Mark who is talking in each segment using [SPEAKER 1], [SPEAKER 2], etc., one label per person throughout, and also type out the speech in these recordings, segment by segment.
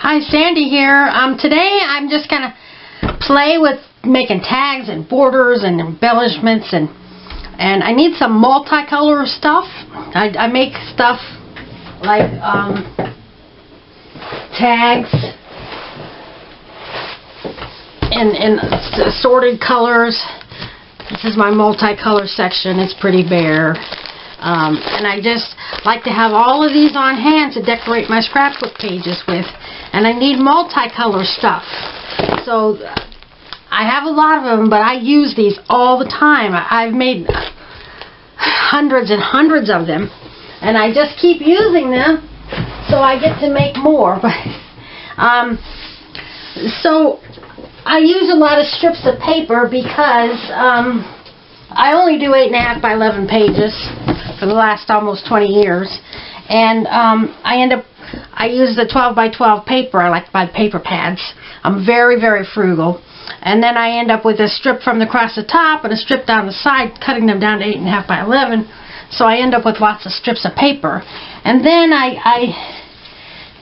[SPEAKER 1] Hi, Sandy here. Today I'm just gonna play with making tags and borders and embellishments and I need some multicolor stuff. I make stuff like tags in assorted colors. This is my multicolor section. It's pretty bare. And I just like to have all of these on hand to decorate my scrapbook pages with. And I need multicolor stuff. So I have a lot of them, but I use these all the time. I've made hundreds and hundreds of them. And I just keep using them so I get to make more. So I use a lot of strips of paper because I only do 8.5 by 11 pages for the last almost 20 years. And I use the 12 by 12 paper. I like to buy the paper pads. I'm very, very frugal. And then I end up with a strip from across the top and a strip down the side, cutting them down to 8.5 by 11. So I end up with lots of strips of paper. And then I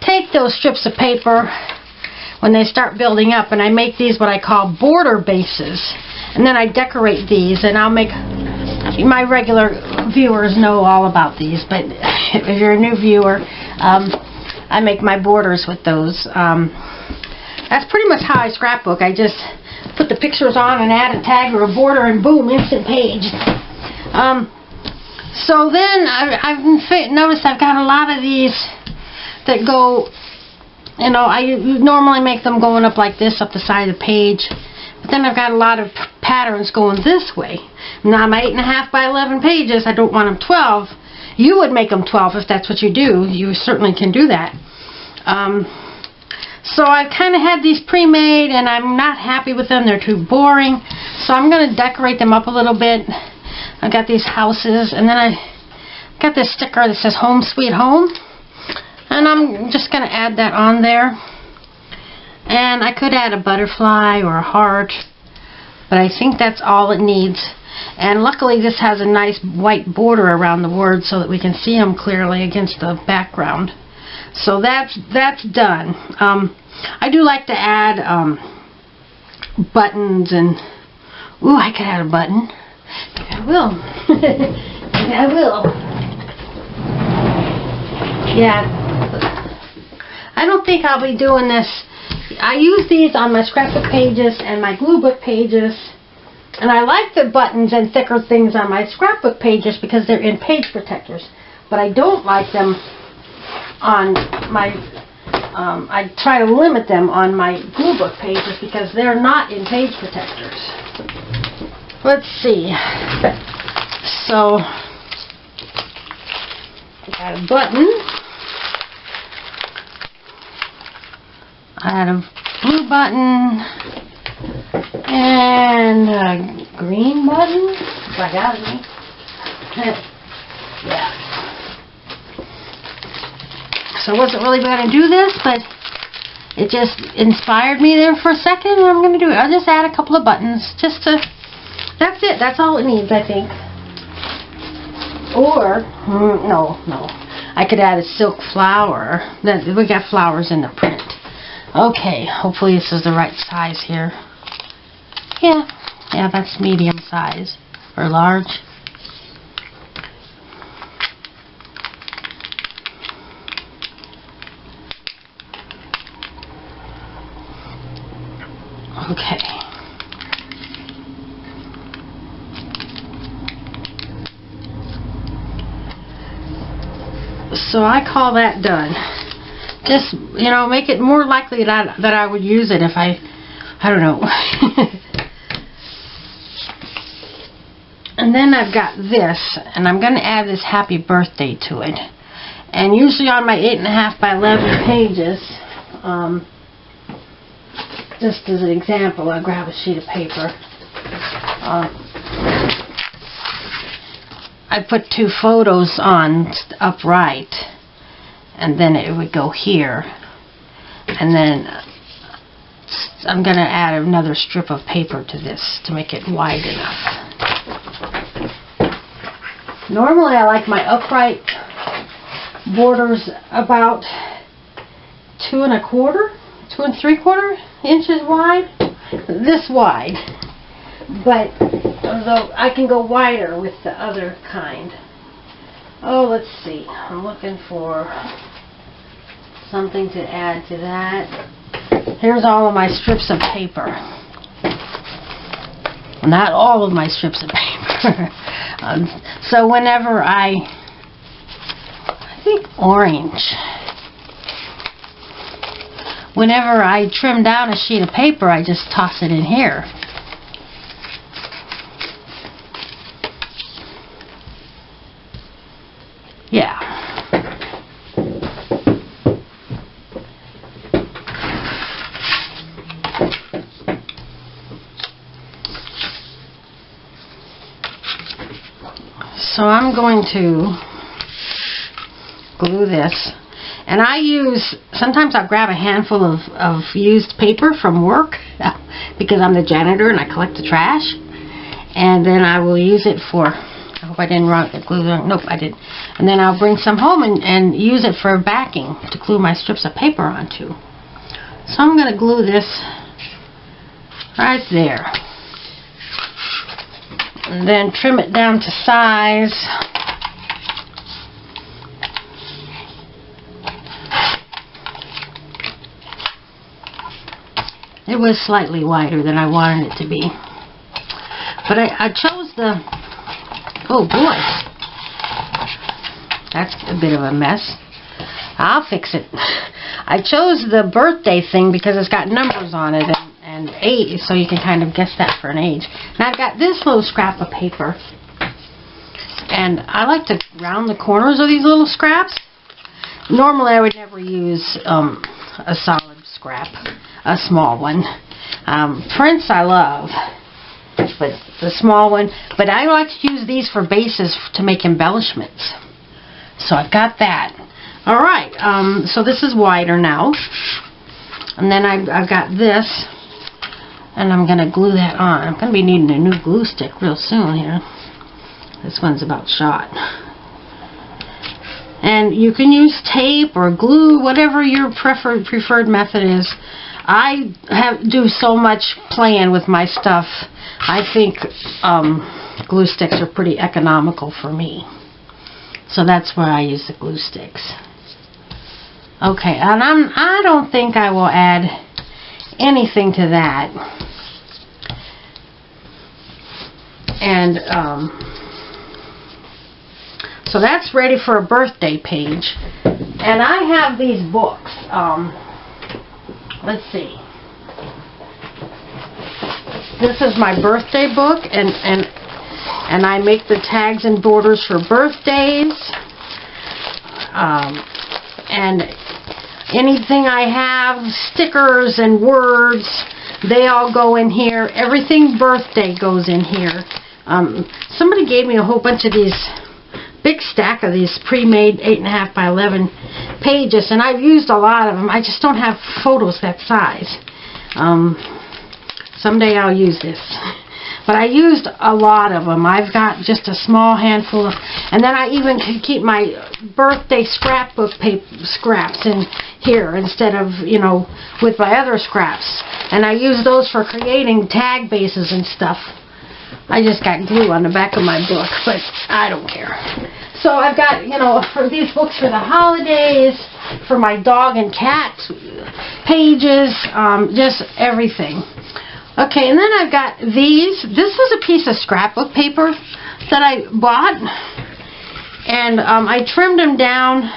[SPEAKER 1] take those strips of paper when they start building up, and I make these what I call border bases. And then I decorate these, and I'll make, my regular viewers know all about these, but if you're a new viewer, I make my borders with those. That's pretty much how I scrapbook. I just put the pictures on and add a tag or a border, and boom, instant page. So then I've noticed I've got a lot of these that go, you know, I normally make them going up like this, up the side of the page. But then I've got a lot of patterns going this way. Now my 8.5 by 11 pages, I don't want them 12. You would make them 12 if that's what you do. You certainly can do that. So I've kind of had these pre-made, and I'm not happy with them. They're too boring. So I'm going to decorate them up a little bit. I've got these houses, and then I got this sticker that says Home Sweet Home. And I'm just going to add that on there. And I could add a butterfly or a heart, but I think that's all it needs. And luckily this has a nice white border around the words so that we can see them clearly against the background. So that's done. I do like to add buttons and, ooh, I could add a button. Maybe I will. Maybe I will. Yeah. I don't think I'll be doing this. I use these on my scrapbook pages and my glue book pages, and I like the buttons and thicker things on my scrapbook pages because they're in page protectors, but I don't like them on my, I try to limit them on my glue book pages because they're not in page protectors. Let's see. So, I got a button. I had a blue button and a green button, if I got any. Yeah. So I wasn't really going to do this, but it just inspired me there for a second, and I'm going to do it. I'll just add a couple of buttons, just to, that's it. That's all it needs, I think. Or, no. I could add a silk flower. We got flowers in the print. Okay, hopefully this is the right size here. Yeah, that's medium size, or large. Okay. So I call that done. Just, you know, make it more likely that I would use it if I don't know. And then I've got this, and I'm going to add this happy birthday to it. And usually on my 8.5 by 11 pages, just as an example, I'll grab a sheet of paper. I put 2 photos on upright. And then it would go here, and then I'm going to add another strip of paper to this to make it wide enough. Normally I like my upright borders about 2 3/4 inches wide. This wide. But although I can go wider with the other kind. Oh, let's see. I'm looking for something to add to that. Here's all of my strips of paper. Not all of my strips of paper. So whenever I think orange. Whenever I trim down a sheet of paper, I just toss it in here. Yeah. So I'm going to glue this. And I use, sometimes I'll grab a handful of used paper from work because I'm the janitor and I collect the trash. And then I will use it for, I hope I didn't glue the, nope I did. And then I'll bring some home and use it for backing to glue my strips of paper onto. So I'm going to glue this right there. And then trim it down to size. It was slightly wider than I wanted it to be. But I chose the, oh boy, that's a bit of a mess. I'll fix it. I chose the birthday thing because it's got numbers on it and age, so you can kind of guess that for an age. And I've got this little scrap of paper. And I like to round the corners of these little scraps. Normally I would never use a solid scrap, a small one. Prints I love, but the small one. But I like to use these for bases to make embellishments. So I've got that. Alright, so this is wider now. And then I've got this. And I'm going to glue that on. I'm going to be needing a new glue stick real soon here. This one's about shot. And you can use tape or glue, whatever your preferred method is. I do so much playing with my stuff. I think glue sticks are pretty economical for me. So that's where I use the glue sticks. Okay, and I don't think I will add anything to that. And so that's ready for a birthday page. And I have these books. Let's see. This is my birthday book, and I make the tags and borders for birthdays. And anything I have, stickers and words, they all go in here. Everything birthday goes in here. Somebody gave me a whole bunch of these, big stack of these pre-made 8.5 by 11 pages, and I've used a lot of them. I just don't have photos that size. Someday I'll use this. But I used a lot of them. I've got just a small handful of, and then I even can keep my birthday scrapbook scraps in here instead of, you know, with my other scraps. And I use those for creating tag bases and stuff. I just got glue on the back of my book, but I don't care. So I've got, you know, for these books for the holidays, for my dog and cat pages, just everything. Okay, and then I've got these. This was a piece of scrapbook paper that I bought, and I trimmed them down.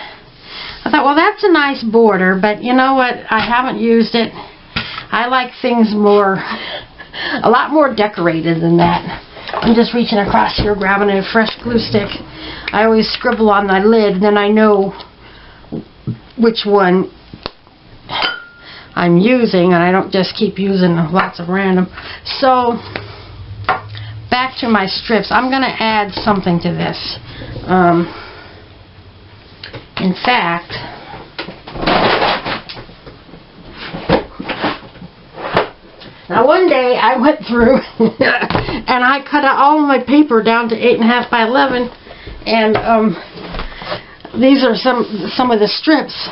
[SPEAKER 1] I thought, well, that's a nice border, but you know what? I haven't used it. I like things more, a lot more decorated than that. I'm just reaching across here, grabbing a fresh glue stick. I always scribble on my lid, and then I know which one I'm using, and I don't just keep using lots of random. So, back to my strips. I'm going to add something to this. In fact, now one day I went through and I cut out all of my paper down to 8.5 by 11, and these are some of the strips.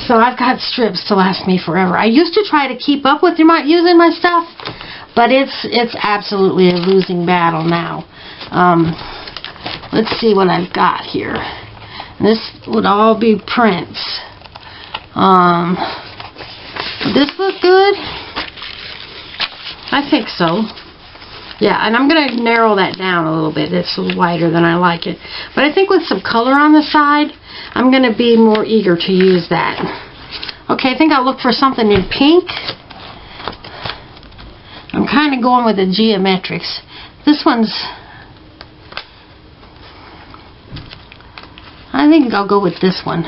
[SPEAKER 1] So I've got strips to last me forever. I used to try to keep up with using my stuff, but it's absolutely a losing battle now. Let's see what I've got here. This would all be prints. Would this look good? I think so. Yeah, and I'm going to narrow that down a little bit. It's a little wider than I like it. But I think with some color on the side, I'm going to be more eager to use that. Okay, I think I'll look for something in pink. I'm kind of going with the geometrics. This one's... I think I'll go with this one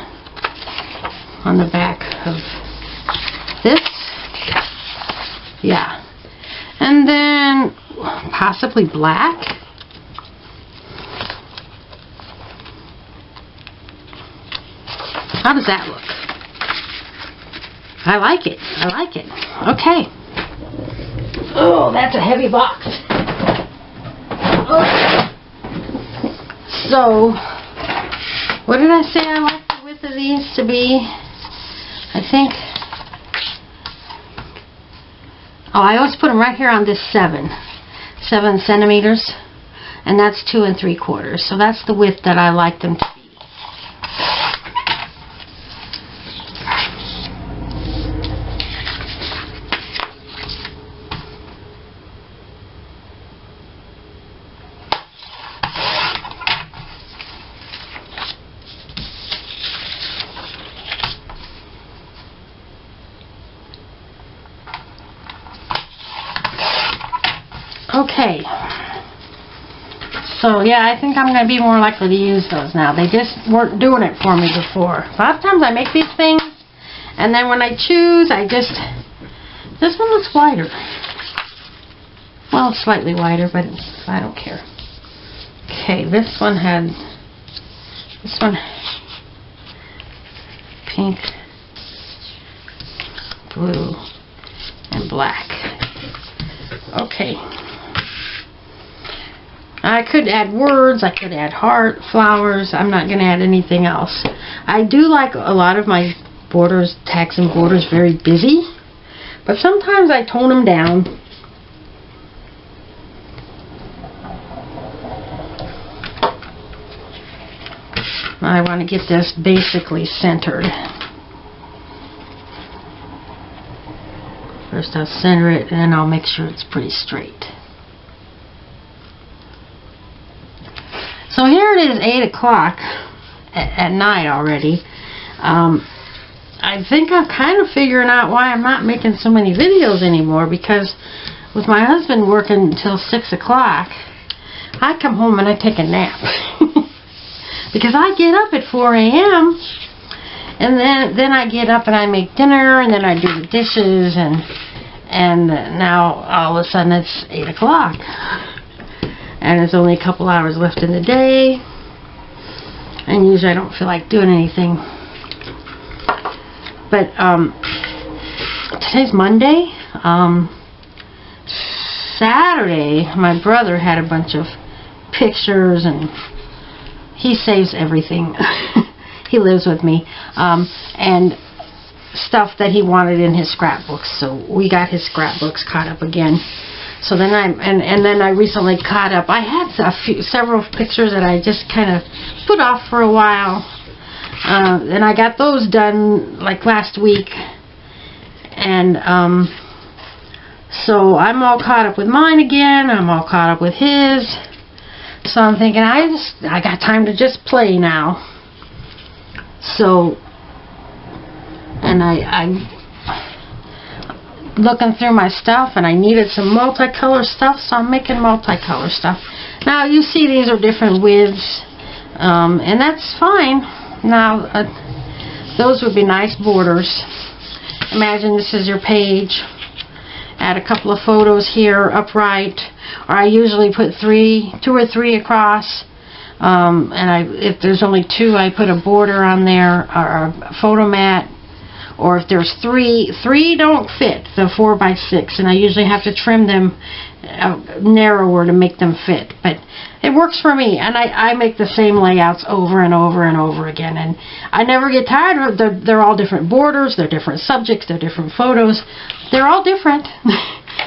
[SPEAKER 1] on the back of this. Yeah. And then possibly black. How does that look? I like it. I like it. Okay. Oh, that's a heavy box. Okay. So, what did I say I like the width of these to be? I think... Oh, I always put them right here on this 7 centimeters, and that's 2 3/4. So that's the width that I like them to be. Okay, so yeah, I think I'm going to be more likely to use those now. They just weren't doing it for me before. A lot of times I make these things, and then when I choose, this one looks wider. Well, it's slightly wider, but I don't care. Okay, this one, pink, blue, and black. Okay. I could add words, I could add heart, flowers. I'm not going to add anything else. I do like a lot of my borders, tags and borders, very busy, but sometimes I tone them down. I want to get this basically centered. First I'll center it, and then I'll make sure it's pretty straight. So here it is, 8 o'clock at night already. I think I'm kind of figuring out why I'm not making so many videos anymore, because with my husband working until 6 o'clock, I come home and I take a nap. Because I get up at 4 a.m. and then I get up and I make dinner, and then I do the dishes, and now all of a sudden it's 8 o'clock. And there's only a couple hours left in the day, and usually I don't feel like doing anything. But today's Monday. Saturday, my brother had a bunch of pictures, and he saves everything. He lives with me, and stuff that he wanted in his scrapbooks. So we got his scrapbooks caught up again. So then then I recently caught up. I had several pictures that I just kind of put off for a while, and I got those done like last week, and so I'm all caught up with mine again. I'm all caught up with his. So I'm thinking I got time to just play now. So, and I'm looking through my stuff, and I needed some multicolor stuff, so I'm making multicolor stuff. Now you see these are different widths, and that's fine. Now those would be nice borders. Imagine this is your page. Add a couple of photos here upright, or I usually put 2 or 3 across, and if there's only 2, I put a border on there, or a photo mat, or if there's three don't fit the 4x6, and I usually have to trim them narrower to make them fit, but it works for me, and I make the same layouts over and over and over again, and I never get tired of them. They're all different borders, they're different subjects, they're different photos, they're all different.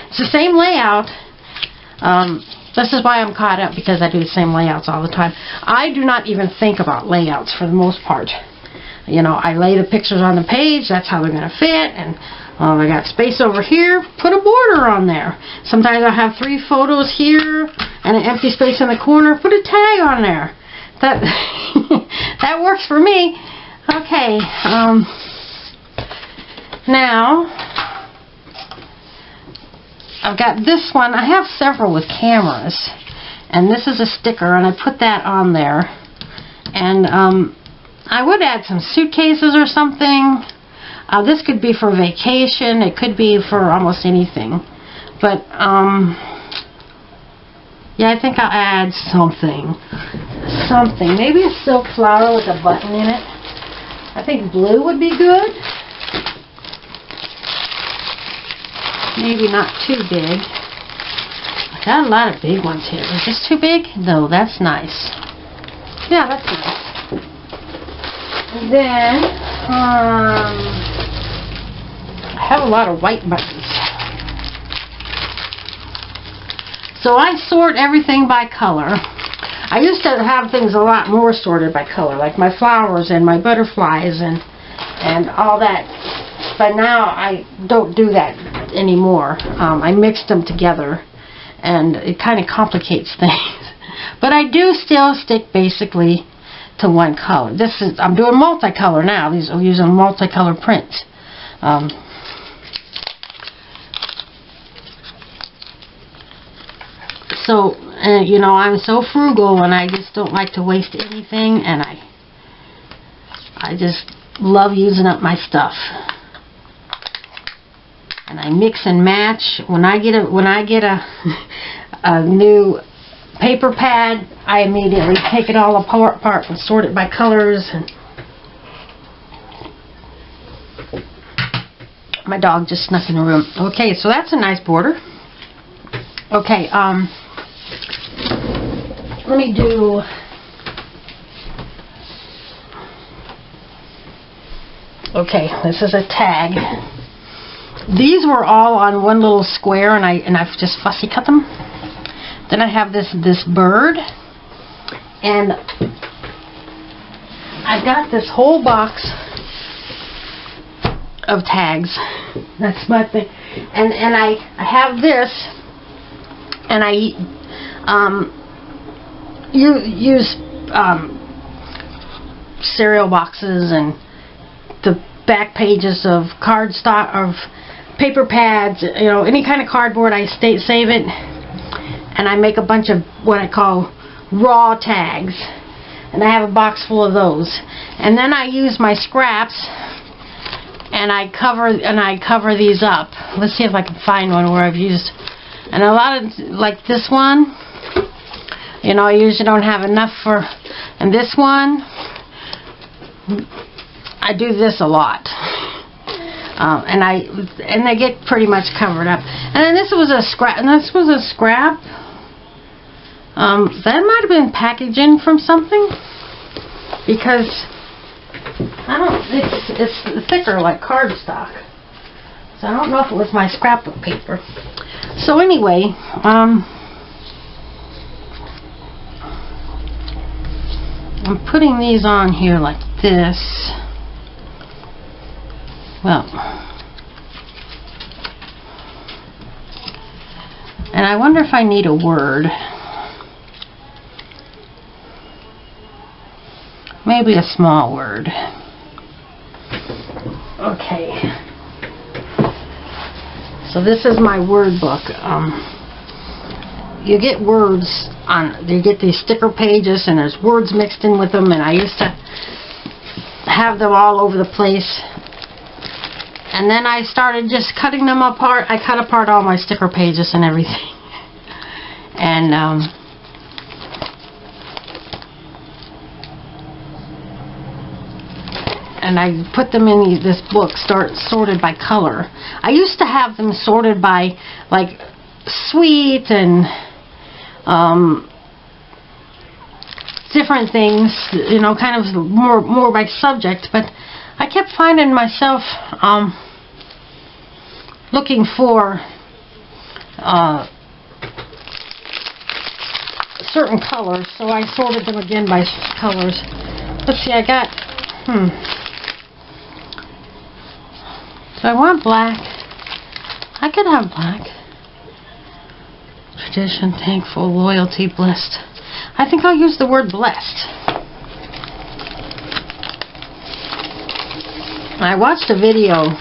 [SPEAKER 1] It's the same layout. This is why I'm caught up, because I do the same layouts all the time. I do not even think about layouts for the most part. You know, I lay the pictures on the page, that's how they're going to fit, and I got space over here, put a border on there. Sometimes I have 3 photos here and an empty space in the corner, put a tag on there. That that works for me. Okay, now I've got this one. I have several with cameras, and this is a sticker, and I put that on there, and I would add some suitcases or something. This could be for vacation, it could be for almost anything, but yeah, I think I'll add something, maybe a silk flower with a button in it. I think blue would be good. Maybe not too big. I got a lot of big ones here. Is this too big? No, that's nice. Yeah, that's nice. And then, I have a lot of white buttons. So I sort everything by color. I used to have things a lot more sorted by color, like my flowers and my butterflies and all that. But now I don't do that anymore. I mixed them together, and it kind of complicates things. But I do still stick basically to one color. I'm doing multicolor now. These are using multicolor prints. So, you know, I'm so frugal, and I just don't like to waste anything, and I just love using up my stuff. And I mix and match. When I get a new paper pad, I immediately take it all apart and sort it by colors. And my dog just snuck in the room. Okay, so that's a nice border. Okay, let me do. Okay, this is a tag. These were all on one little square, and I've just fussy cut them. Then I have this bird, and I've got this whole box of tags. That's my thing. And I have this, and I use cereal boxes and the back pages of cardstock, of paper pads, you know, any kind of cardboard. I save it, and I make a bunch of what I call raw tags, and I have a box full of those. And then I use my scraps, and I cover these up. Let's see if I can find one where I've used, and a lot of, like this one, you know, I usually don't have enough for, and this one, I do this a lot. And they get pretty much covered up. And then this was a scrap. That might have been packaging from something, because it's thicker like cardstock. So I don't know if it was my scrapbook paper. So anyway, I'm putting these on here like this. Well, and I wonder if I need a word. Maybe a small word. Okay. So this is my word book. You get words on, you get these sticker pages, and there's words mixed in with them, and I used to have them all over the place. And then I started just cutting them apart. I cut apart all my sticker pages and everything. And and I put them in this book, sorted by color. I used to have them sorted by like sweet and different things, you know, kind of more by subject, but I kept finding myself looking for certain colors, so I sorted them again by colors. Let's see, I got, do I want black? I could have black. Tradition, thankful, loyalty, blessed. I think I'll use the word blessed. I watched a video.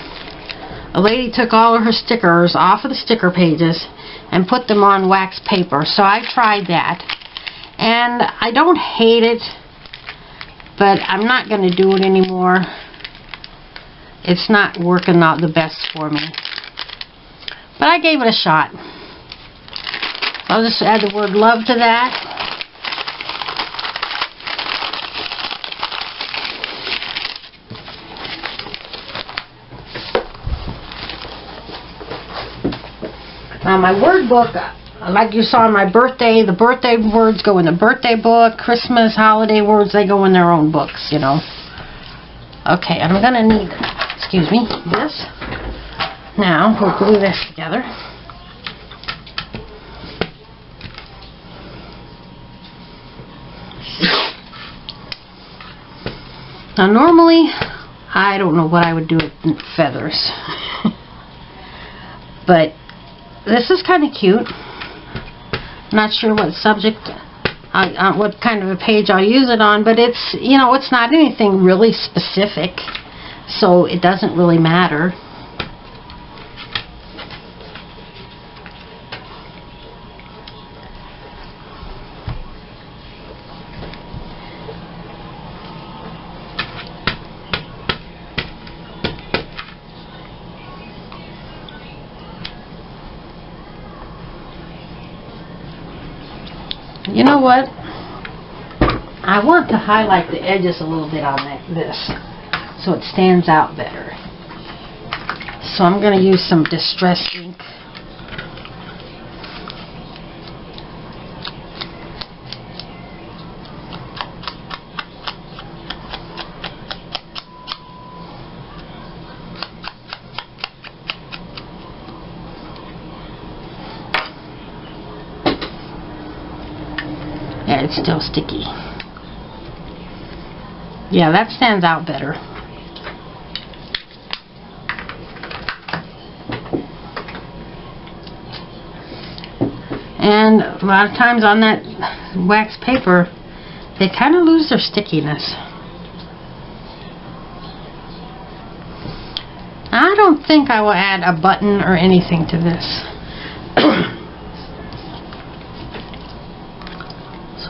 [SPEAKER 1] A lady took all of her stickers off of the sticker pages and put them on wax paper. So I tried that. And I don't hate it, but I'm not going to do it anymore. It's not working out the best for me. But I gave it a shot. I'll just add the word love to that. Now my word book, like you saw on my birthday, the birthday words go in the birthday book. Christmas, holiday words, they go in their own books, you know. Okay, and I'm going to need, excuse me, this. Now, we'll glue this together. Now normally, I don't know what I would do with feathers. But this is kind of cute. Not sure what subject, what kind of a page I'll use it on, but it's, you know, it's not anything really specific, so it doesn't really matter. You know what? I want to highlight the edges a little bit on this so it stands out better. So I'm going to use some distress ink. Yeah, it's still sticky. Yeah, that stands out better. And a lot of times on that wax paper, they kind of lose their stickiness. I don't think I will add a button or anything to this.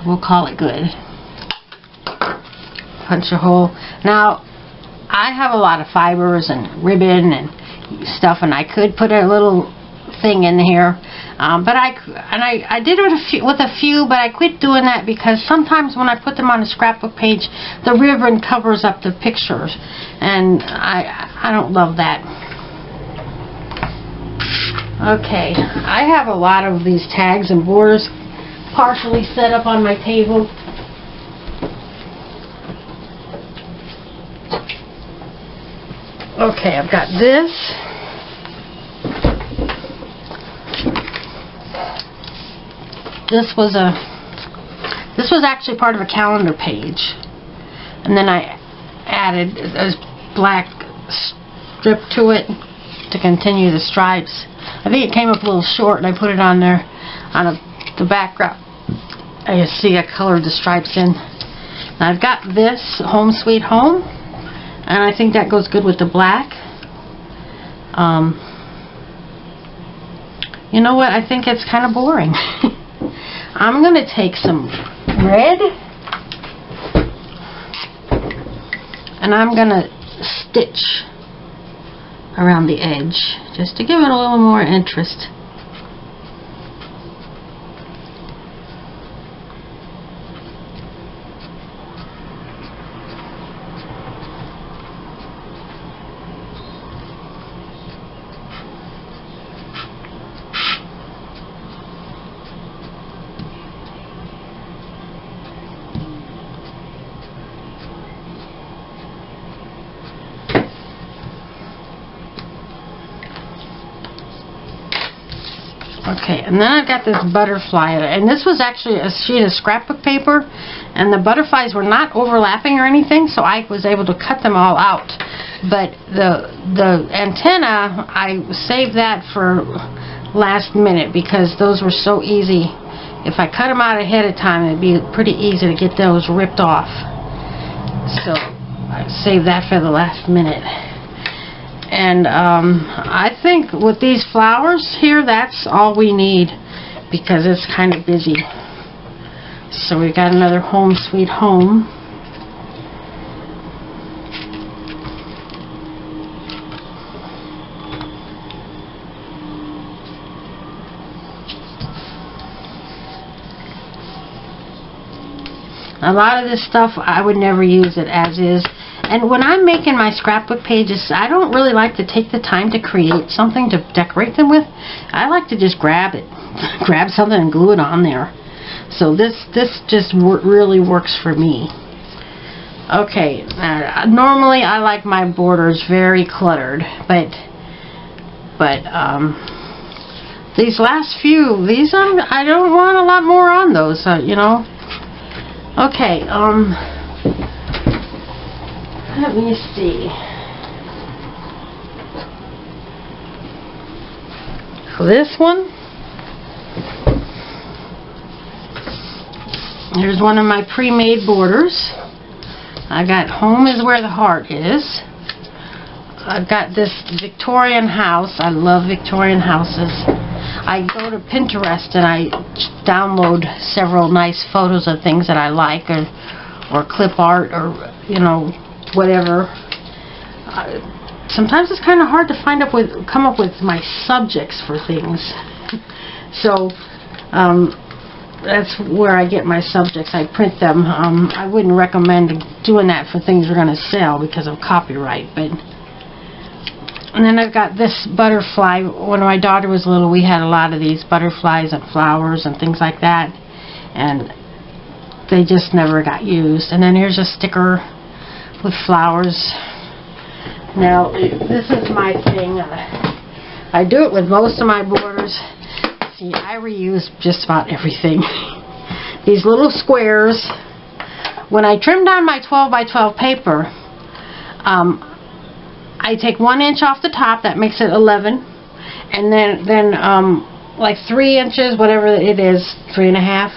[SPEAKER 1] We'll call it good. Punch a hole. Now, I have a lot of fibers and ribbon and stuff, and I could put a little thing in here, but I did it with a few, but I quit doing that because sometimes when I put them on a scrapbook page, the ribbon covers up the pictures, and I don't love that. Okay, I have a lot of these tags and borders partially set up on my table. Okay, I've got this. This was actually part of a calendar page, and then I added a black strip to it to continue the stripes. I think it came up a little short, and I put it on there on the background. I see I colored the stripes in. Now I've got this Home Sweet Home, and I think that goes good with the black. You know what? I think it's kind of boring. I'm going to take some red, and I'm going to stitch around the edge just to give it a little more interest. Okay, and then I've got this butterfly, and this was actually a sheet of scrapbook paper, and the butterflies were not overlapping or anything, so I was able to cut them all out. But the antenna, I saved that for last minute because those were so easy. If I cut them out ahead of time, it'd be pretty easy to get those ripped off. So I saved that for the last minute. And I think with these flowers here, that's all we need because it's kind of busy. So we got another Home Sweet Home. A lot of this stuff I would never use it as is. And when I'm making my scrapbook pages, I don't really like to take the time to create something to decorate them with. I like to just grab it, grab something and glue it on there. So this just really works for me. Okay, normally I like my borders very cluttered, but these last few, I don't want a lot more on those, you know. Okay, let me see. So this one, here's one of my pre-made borders. I got Home is Where the Heart Is. I've got this Victorian house. I love Victorian houses. I go to Pinterest and I download several nice photos of things that I like, or clip art, or you know, whatever. Sometimes it's kind of hard to come up with my subjects for things. So that's where I get my subjects. I print them. I wouldn't recommend doing that for things we're going to sell because of copyright. And then I've got this butterfly. When my daughter was little, we had a lot of these butterflies and flowers and things like that, and they just never got used. And then here's a sticker with flowers. Now this is my thing. I do it with most of my borders. See, I reuse just about everything. These little squares. When I trim down my 12 by 12 paper, I take 1 inch off the top, that makes it 11, and then like 3 inches, whatever it is, 3.5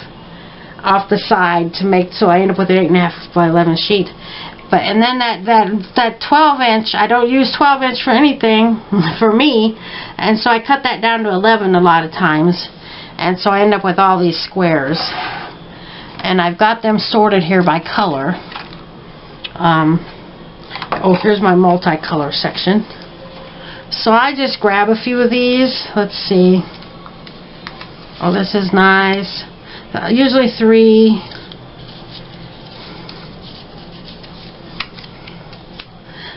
[SPEAKER 1] off the side to make, so I end up with an 8.5 by 11 sheet. And then that 12 inch, I don't use 12 inch for anything for me, and so I cut that down to 11 a lot of times, and so I end up with all these squares. And I've got them sorted here by color. Oh, here's my multicolor section. So I just grab a few of these. Let's see. Oh, this is nice. Usually 3.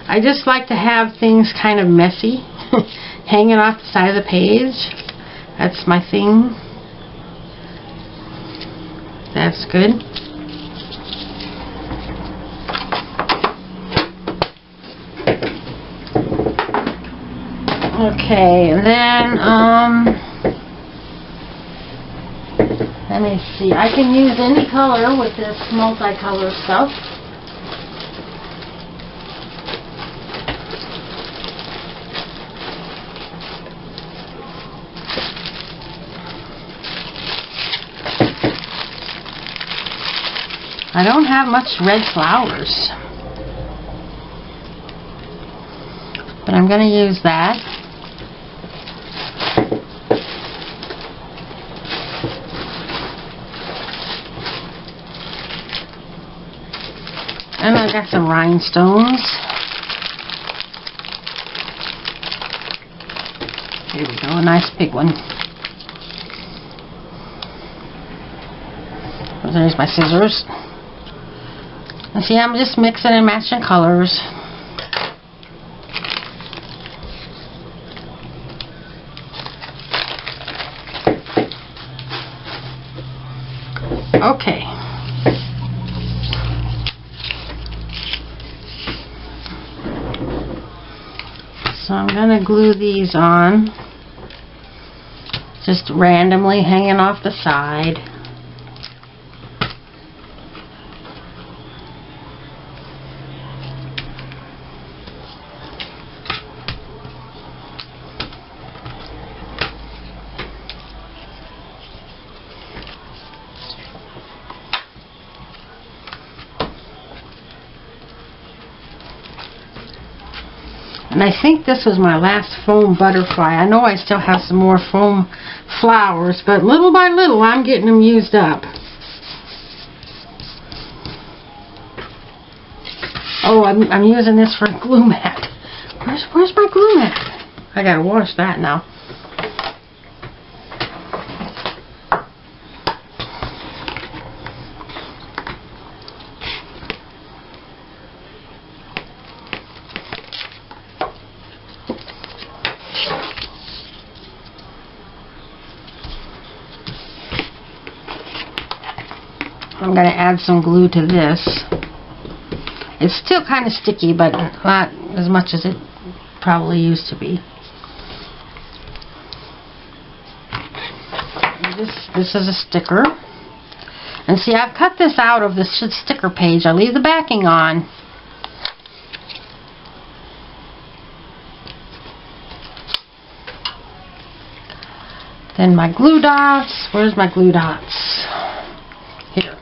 [SPEAKER 1] I just like to have things kind of messy, hanging off the side of the page. That's my thing. That's good. Okay, and then, let me see. I can use any color with this multicolor stuff. I don't have much red flowers, but I'm going to use that. And I got some rhinestones. Here we go, a nice big one. There's my scissors. And see, I'm just mixing and matching colors. Okay. So I'm going to glue these on. just randomly hanging off the side. And I think this was my last foam butterfly. I know I still have some more foam flowers, but little by little I'm getting them used up. Oh, I'm using this for a glue mat. Where's my glue mat? I gotta wash that now. I'm going to add some glue to this. It's still kind of sticky, but not as much as it probably used to be. This is a sticker. And see, I've cut this out of the sticker page. I leave the backing on. Then my glue dots. Where's my glue dots? Here.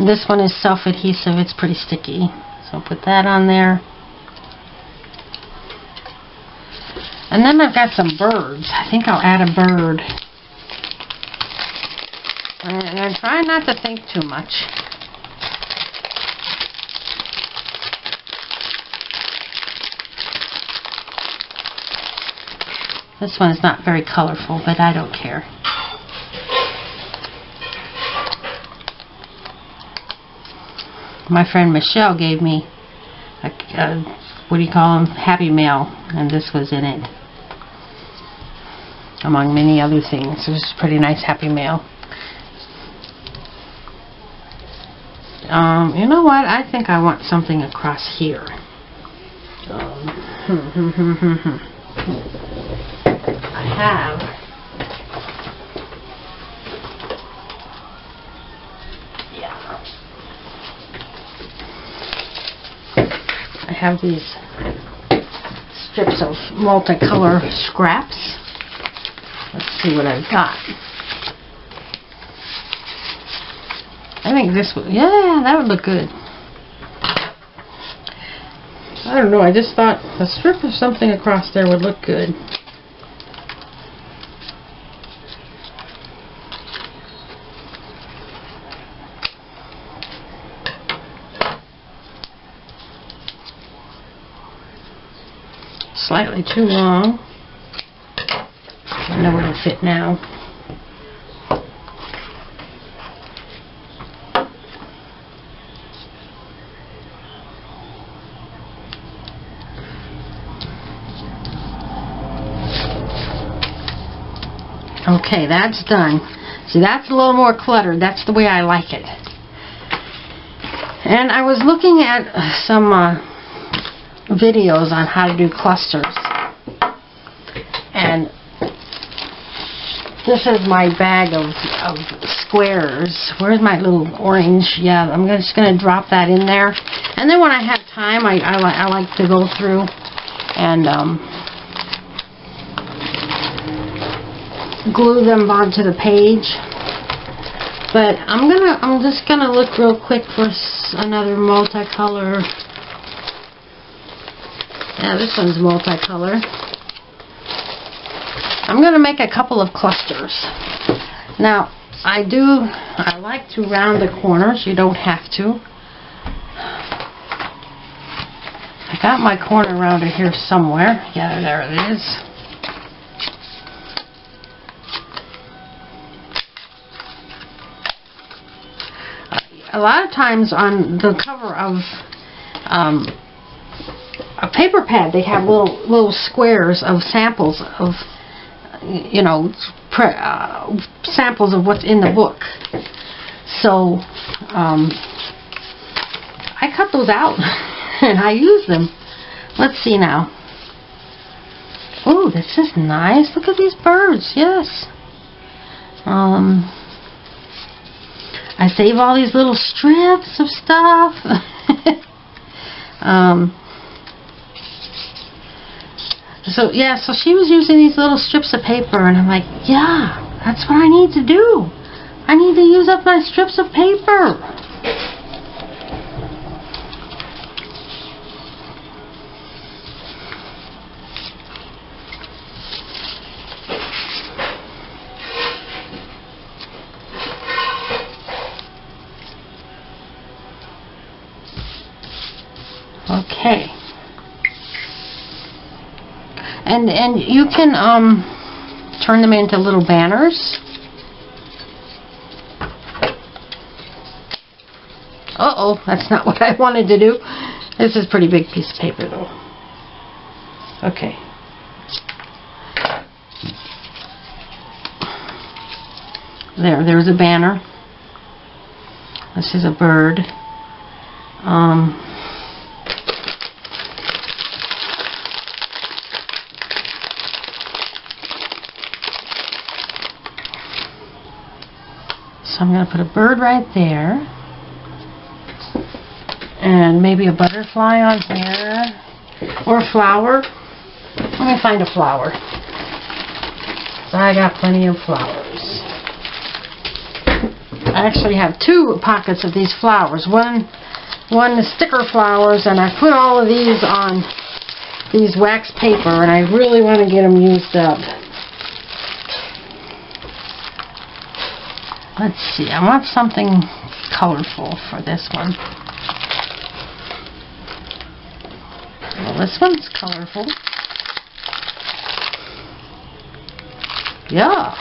[SPEAKER 1] This one is self-adhesive. It's pretty sticky. So I'll put that on there. And then I've got some birds. I think I'll add a bird. And I'm trying not to think too much. This one is not very colorful, but I don't care. My friend Michelle gave me a what do you call them? Happy Mail, and this was in it, among many other things. It was a pretty nice Happy Mail. You know what? I think I want something across here. I have these strips of multicolor scraps. Let's see what I've got. I think this would, yeah, that would look good. I don't know, I just thought a strip of something across there would look good. Slightly too long. I know it'll fit now. Okay, that's done. See, that's a little more cluttered. That's the way I like it. And I was looking at some videos on how to do clusters. And this is my bag of squares. Where's my little orange? Yeah, I'm just going to drop that in there. And then when I have time, I like to go through and glue them onto the page. But I'm just gonna look real quick for another multicolor. Yeah, this one's multicolor. I'm gonna make a couple of clusters. Now, I like to round the corners. You don't have to. I got my corner rounder here somewhere. Yeah, there it is. A lot of times on the cover of a paper pad. They have little squares of samples of, you know, samples of what's in the book. So I cut those out and I use them. Let's see now. Oh, this is nice. Look at these birds. Yes. I save all these little strips of stuff. So yeah, so she was using these little strips of paper, and I'm like, yeah, that's what I need to do. I need to use up my strips of paper. Okay. And you can turn them into little banners. Uh-oh, that's not what I wanted to do. This is a pretty big piece of paper though. Okay. There's a banner. This is a bird. So I'm going to put a bird right there. And maybe a butterfly on here. Or a flower. Let me find a flower. So I got plenty of flowers. I actually have 2 pockets of these flowers. One is sticker flowers, and I put all of these on these wax paper, and I really want to get them used up. Let's see, I want something colorful for this one. Well, this one's colorful. Yeah.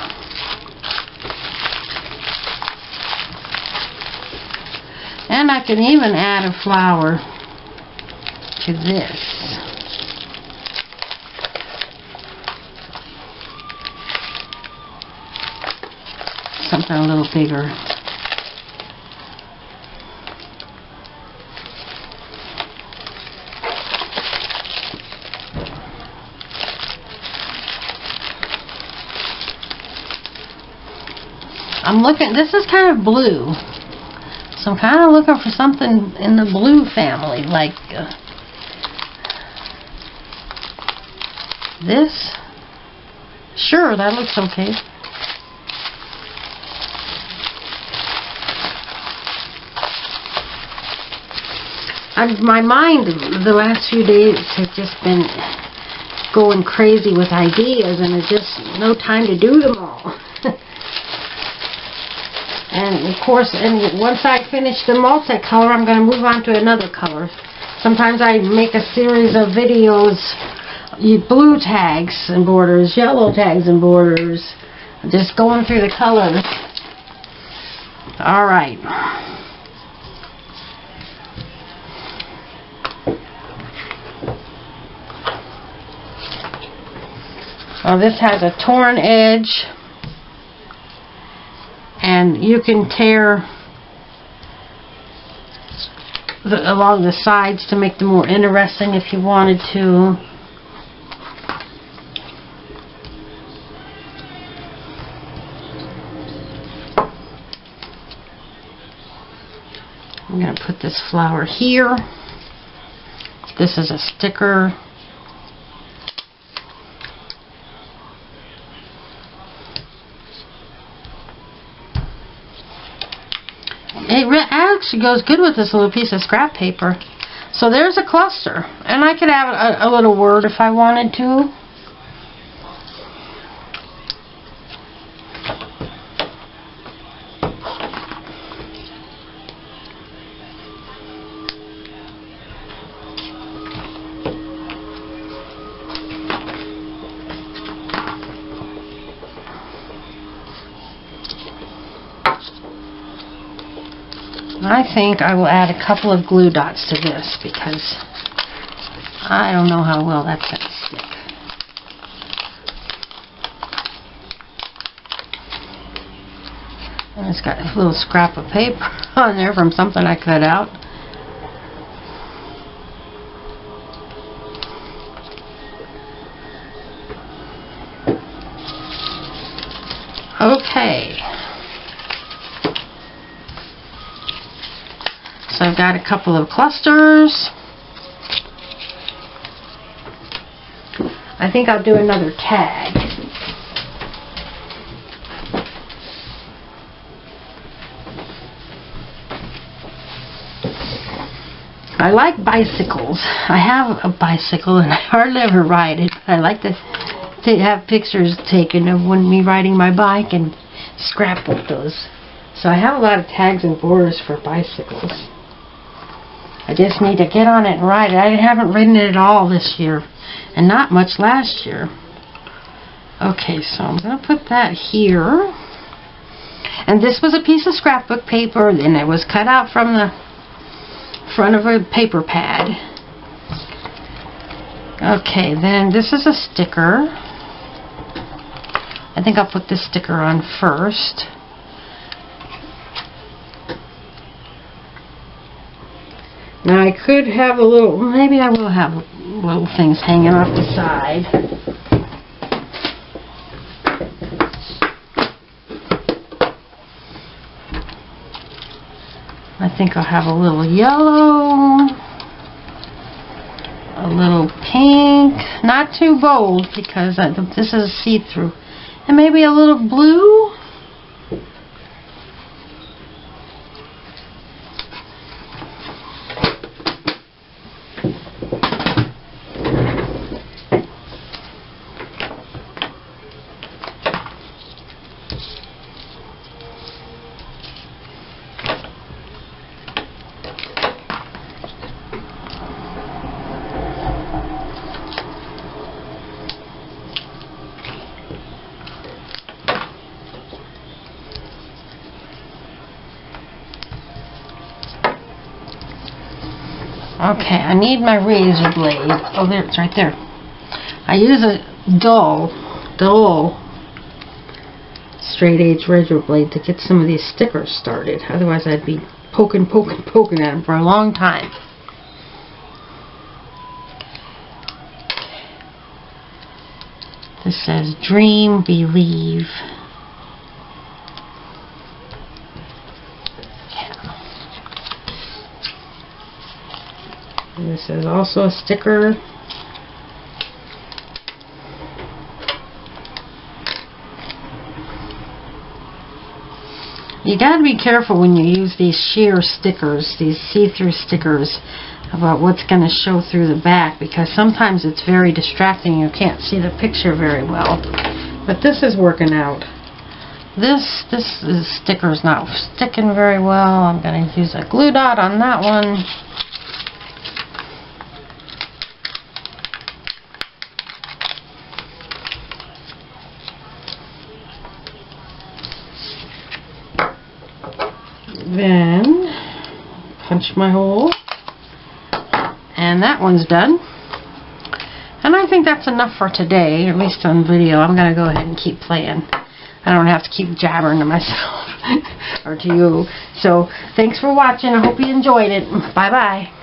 [SPEAKER 1] And I can even add a flower to this. Something a little bigger. I'm looking, this is kind of blue. So I'm kind of looking for something in the blue family, like this. Sure, that looks okay. My mind the last few days has just been going crazy with ideas, and it's just no time to do them all. And of course, once I finish the multicolor, I'm going to move on to another color. Sometimes I make a series of videos, blue tags and borders, yellow tags and borders, just going through the colors. Alright. This has a torn edge, and you can tear along the sides to make them more interesting if you wanted to. I'm going to put this flower here. This is a sticker. It actually goes good with this little piece of scrap paper. So there's a cluster. And I could have a little word if I wanted to. I think I will add a couple of glue dots to this because I don't know how well that's going to stick. And it's got a little scrap of paper on there from something I cut out. Okay. So I've got a couple of clusters. I think I'll do another tag. I like bicycles. I have a bicycle and I hardly ever ride it. I like to have pictures taken of me riding my bike and scrapbook those. So I have a lot of tags and borders for bicycles. I just need to get on it and ride it. I haven't ridden it at all this year, and not much last year. Okay, so I'm going to put that here. And this was a piece of scrapbook paper, and it was cut out from the front of a paper pad. Okay, then this is a sticker. I think I'll put this sticker on first. Now I could have a little, maybe I will have little things hanging off the side. I think I'll have a little yellow, a little pink, not too bold because this is see-through, and maybe a little blue. Okay, I need my razor blade. Oh, there, it's right there. I use a dull, straight edge razor blade to get some of these stickers started. Otherwise, I'd be poking at them for a long time. This says, dream, believe. And this is also a sticker. You gotta be careful when you use these sheer stickers, these see-through stickers, about what's going to show through the back, because sometimes it's very distracting. You can't see the picture very well. But this is working out. This sticker is not sticking very well. I'm going to use a glue dot on that one. Then punch my hole, and that one's done. And I think that's enough for today, at least on video. I'm going to go ahead and keep playing. I don't have to keep jabbering to myself or to you. So thanks for watching. I hope you enjoyed it. Bye bye.